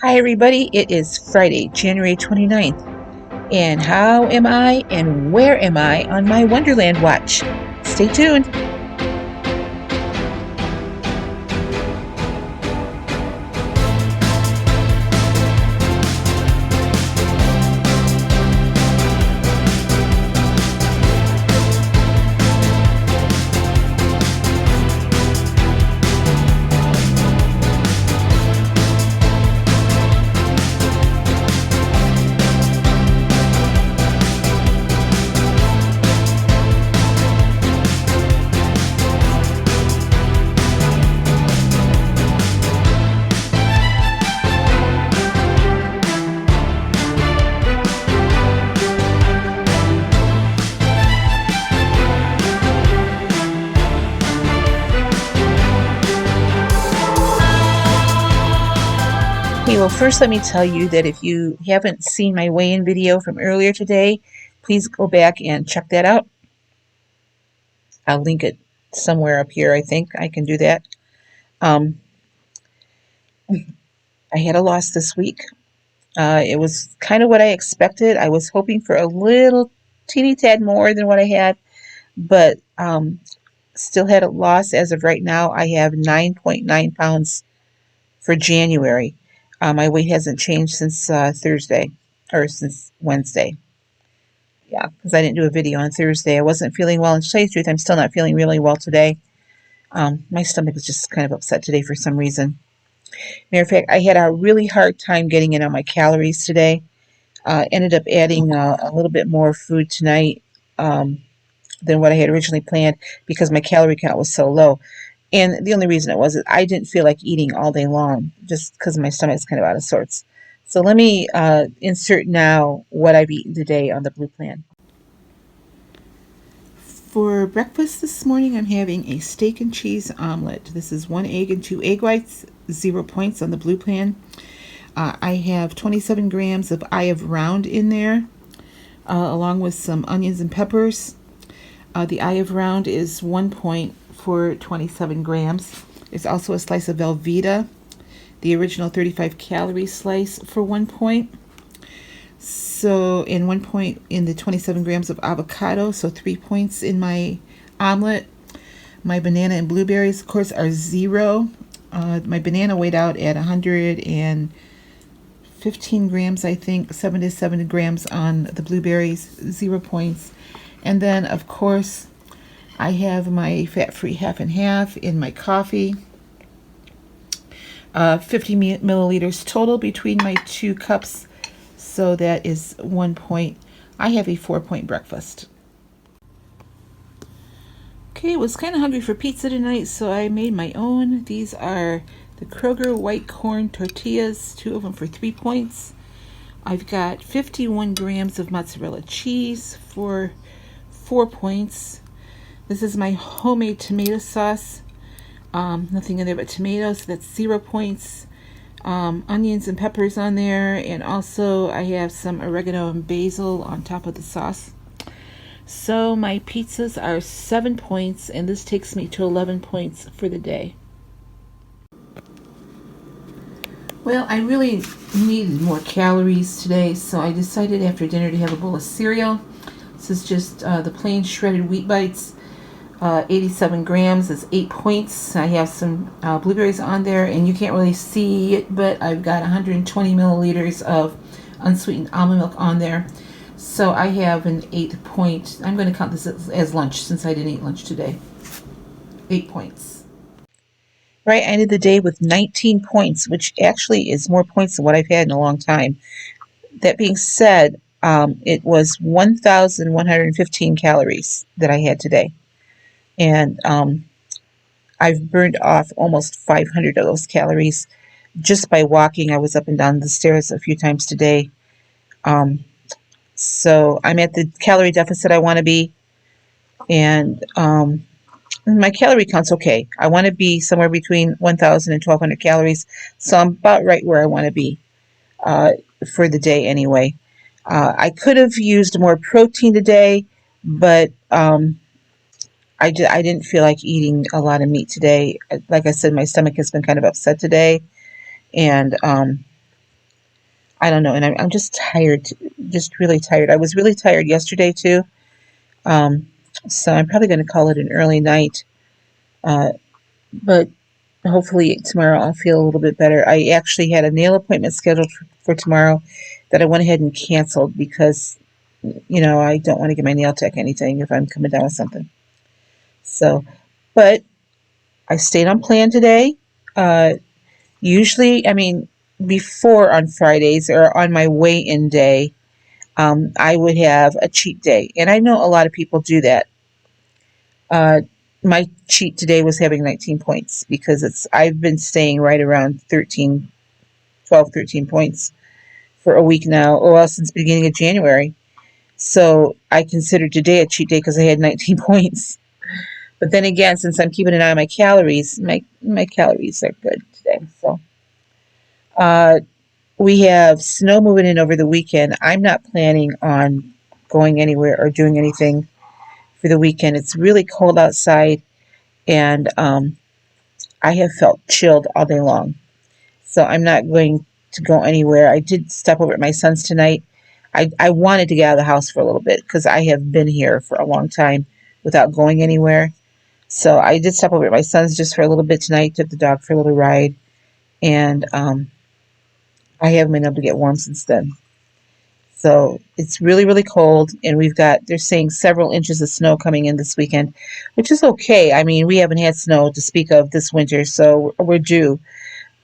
Hi everybody, it is Friday, January 29th, and how am I and where am I on my Wonderland watch? Stay tuned. Okay, well, first let me tell you that if you haven't seen my weigh-in video from earlier today, please go back and check that out. I'll link it somewhere up here. I think I can do that. I had a loss this week. It was kind of what I expected. I was hoping for a little teeny tad more than what I had, but still had a loss as of right now. I have 9.9 pounds for January. My weight hasn't changed since Thursday, or since Wednesday. Yeah, because I didn't do a video on Thursday. I wasn't feeling well. And to tell you the truth, I'm still not feeling really well today. My stomach is just kind of upset today for some reason. Matter of fact, I had a really hard time getting in on my calories today. Ended up adding a little bit more food tonight than what I had originally planned because my calorie count was so low. And the only reason it was is I didn't feel like eating all day long just because my stomach is kind of out of sorts. So let me insert now what I've eaten today on the Blue Plan. For breakfast this morning, I'm having a steak and cheese omelet. This is 1 egg and 2 egg whites, 0 points on the Blue Plan. I have 27 grams of eye of round in there, along with some onions and peppers. The eye of round is 1 point for 27 grams. There's also a slice of Velveeta, the original 35 calorie slice for 1 point. So, in 1 point in the 27 grams of avocado, so 3 points in my omelet. My banana and blueberries, of course, are 0. My banana weighed out at 115 grams, I think, 77 grams on the blueberries, 0 points. And then, of course, I have my fat-free half and half in my coffee. 50 milliliters total between my 2 cups, so that is 1 point. I have a 4-point breakfast. Okay, was kind of hungry for pizza tonight, so I made my own. These are the Kroger white corn tortillas, 2 of them for 3 points. I've got 51 grams of mozzarella cheese for 4 points. This is my homemade tomato sauce. Nothing in there but tomatoes, so that's 0 points. Onions and peppers on there, and also I have some oregano and basil on top of the sauce. So my pizzas are 7 points, and this takes me to 11 points for the day. Well, I really needed more calories today, so I decided after dinner to have a bowl of cereal. This is just the plain shredded wheat bites. 87 grams is 8 points. I have some blueberries on there, and you can't really see it, but I've got 120 milliliters of unsweetened almond milk on there. So I have an 8 point. I'm going to count this as lunch since I didn't eat lunch today. 8 points. Right, I ended the day with 19 points, which actually is more points than what I've had in a long time. That being said, it was 1,115 calories that I had today. And I've burned off almost 500 of those calories just by walking. I was up and down the stairs a few times today. So I'm at the calorie deficit I want to be. And my calorie count's okay. I want to be somewhere between 1,000 and 1,200 calories. So I'm about right where I want to be for the day anyway. I could have used more protein today, but I didn't feel like eating a lot of meat today. Like I said, my stomach has been kind of upset today, and I don't know, and I'm just tired, just really tired. I was really tired yesterday too, um, so I'm probably going to call it an early night. Uh, but hopefully tomorrow I'll feel a little bit better. I actually had a nail appointment scheduled for tomorrow that I went ahead and canceled because I don't want to give my nail tech anything if I'm coming down with something. So, but I stayed on plan today. Uh, Usually, I mean, before on Fridays or on my weigh-in day, I would have a cheat day. And I know a lot of people do that. Uh, my cheat today was having 19 points because I've been staying right around 13, 12, 13 points for a week now, or well, since the beginning of January. So I considered today a cheat day because I had 19 points. But then again, since I'm keeping an eye on my calories, my calories are good today. So uh, we have snow moving in over the weekend. I'm not planning on going anywhere or doing anything for the weekend. It's really cold outside, and I have felt chilled all day long. So I'm not going to go anywhere. I did stop over at my son's tonight. I wanted to get out of the house for a little bit because I have been here for a long time without going anywhere. So I did stop over at my son's just for a little bit tonight, took the dog for a little ride, and I haven't been able to get warm since then. So it's really, really cold, and they're saying several inches of snow coming in this weekend, which is okay. I mean, we haven't had snow to speak of this winter, so we're due.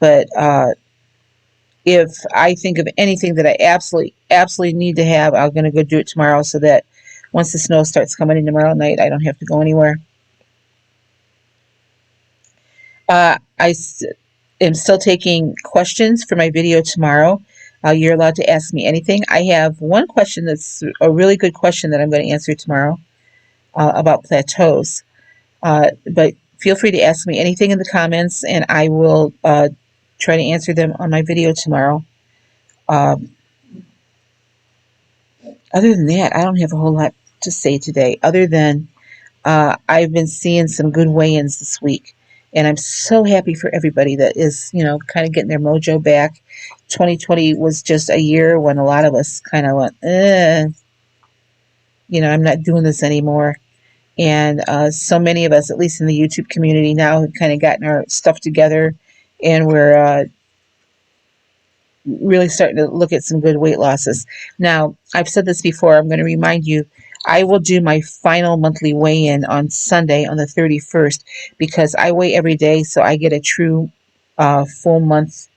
But if I think of anything that I absolutely, absolutely need to have, I'm going to go do it tomorrow so that once the snow starts coming in tomorrow night, I don't have to go anywhere. I am still taking questions for my video tomorrow. You're allowed to ask me anything. I have one question that's a really good question that I'm going to answer tomorrow about plateaus. But feel free to ask me anything in the comments, and I will try to answer them on my video tomorrow. Um, Other than that, I don't have a whole lot to say today, other than I've been seeing some good weigh-ins this week, and I'm so happy for everybody that is, kind of getting their mojo back. 2020 was just a year when a lot of us kind of went, I'm not doing this anymore. And so many of us, at least in the YouTube community now, have kind of gotten our stuff together, and we're really starting to look at some good weight losses. Now, I've said this before, I'm going to remind you, I will do my final monthly weigh-in on Sunday on the 31st because I weigh every day, so I get a true full month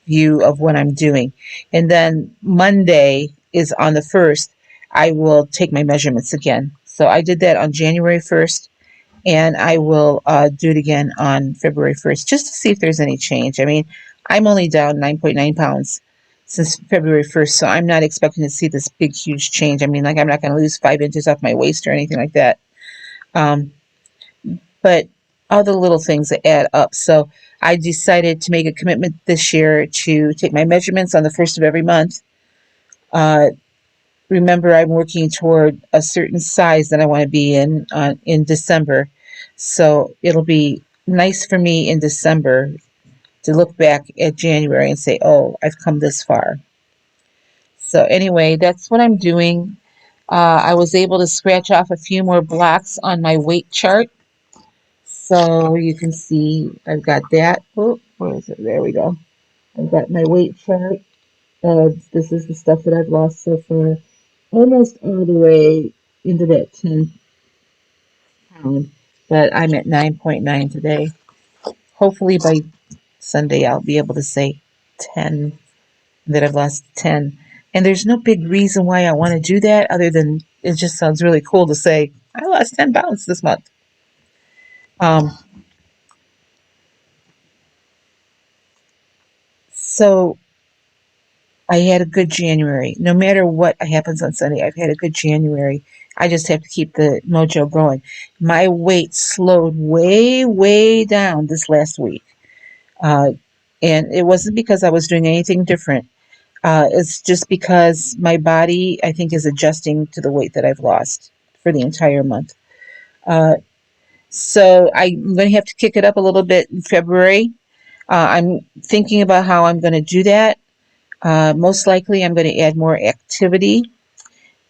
view of what I'm doing. And then Monday is on the 1st, I will take my measurements again. So I did that on January 1st, and I will do it again on February 1st just to see if there's any change. I mean, I'm only down 9.9 pounds since February 1st, so I'm not expecting to see this big, huge change. I mean, like, I'm not going to lose 5 inches off my waist or anything like that. Um, but all the little things that add up. So I decided to make a commitment this year to take my measurements on the 1st of every month. Remember, I'm working toward a certain size that I want to be in December. So it'll be nice for me in December to look back at January and say, oh, I've come this far. So anyway, that's what I'm doing. I was able to scratch off a few more blocks on my weight chart. So you can see I've got that. Oh, where is it? There we go. I've got my weight chart. This is the stuff that I've lost so far. Almost all the way into that 10 pound. But I'm at 9.9 today. Hopefully by Sunday I'll be able to say 10, that I've lost 10. And there's no big reason why I want to do that other than it just sounds really cool to say, I lost 10 pounds this month. Um, so I had a good January. No matter what happens on Sunday, I've had a good January. I just have to keep the mojo going. My weight slowed way, way down this last week. Uh, and it wasn't because I was doing anything different. It's just because my body, I think, is adjusting to the weight that I've lost for the entire month. Uh, so I'm going to have to kick it up a little bit in February. I'm thinking about how I'm going to do that. Most likely I'm going to add more activity,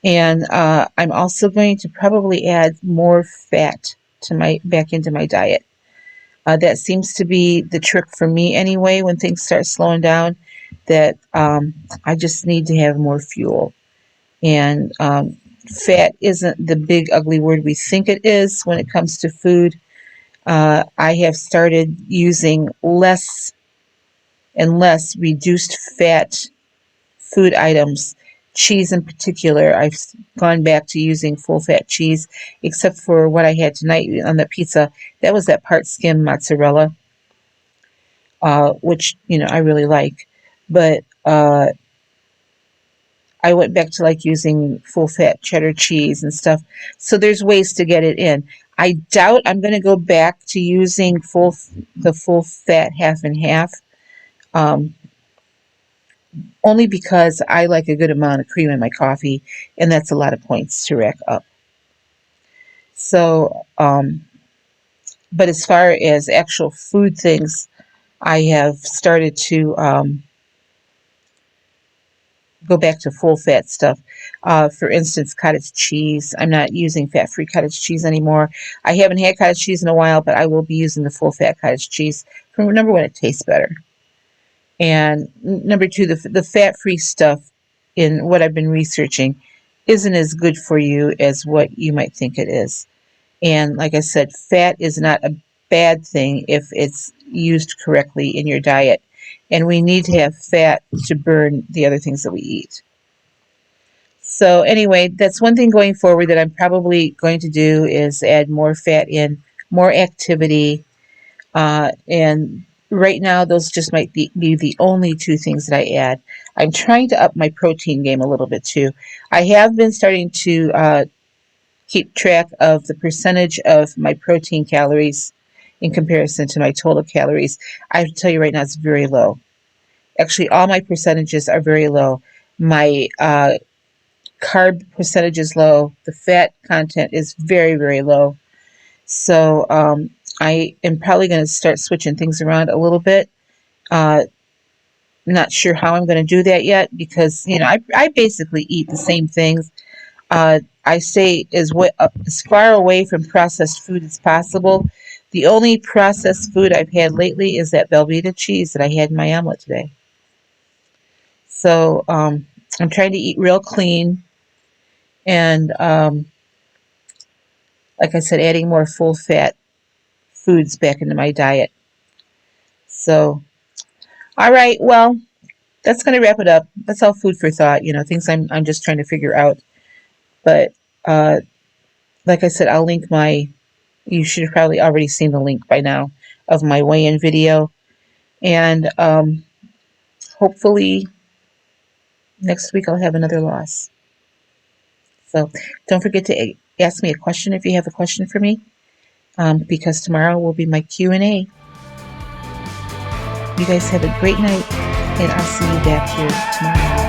and I'm also going to probably add more fat to my back into my diet. That seems to be the trick for me anyway. When things start slowing down, that I just need to have more fuel. And fat isn't the big ugly word we think it is when it comes to food. I have started using less and less reduced fat food items. Cheese in particular, I've gone back to using full fat cheese, except for what I had tonight on the pizza. That was that part skim mozzarella, which I really like. But I went back to like using full fat cheddar cheese and stuff. So there's ways to get it in. I doubt I'm going to go back to using the full fat half and half. Um, Only because I like a good amount of cream in my coffee, and that's a lot of points to rack up. So, but as far as actual food things, I have started to go back to full fat stuff. For instance, cottage cheese. I'm not using fat-free cottage cheese anymore. I haven't had cottage cheese in a while, but I will be using the full fat cottage cheese. For number one, it tastes better. And number two, the fat-free stuff in what I've been researching isn't as good for you as what you might think it is. And like I said, fat is not a bad thing if it's used correctly in your diet. And we need to have fat to burn the other things that we eat. So anyway, that's one thing going forward that I'm probably going to do is add more fat in, more activity, and right now those just might be the only two things that I add. I'm trying to up my protein game a little bit too. I have been starting to keep track of the percentage of my protein calories in comparison to my total calories. I have to tell you right now, it's very low. Actually, all my percentages are very low. My carb percentage is low. The fat content is very, very low. So I am probably going to start switching things around a little bit. Not sure how I'm going to do that yet because, I basically eat the same things. I stay as far away from processed food as possible. The only processed food I've had lately is that Velveeta cheese that I had in my omelet today. So I'm trying to eat real clean and, like I said, adding more full fat foods back into my diet. So, all right, well, that's going to wrap it up. That's all food for thought, things I'm just trying to figure out. But like I said, I'll link you should have probably already seen the link by now of my weigh-in video. And hopefully next week I'll have another loss. So don't forget to ask me a question if you have a question for me, because tomorrow will be my Q&A. You guys have a great night, and I'll see you back here tomorrow.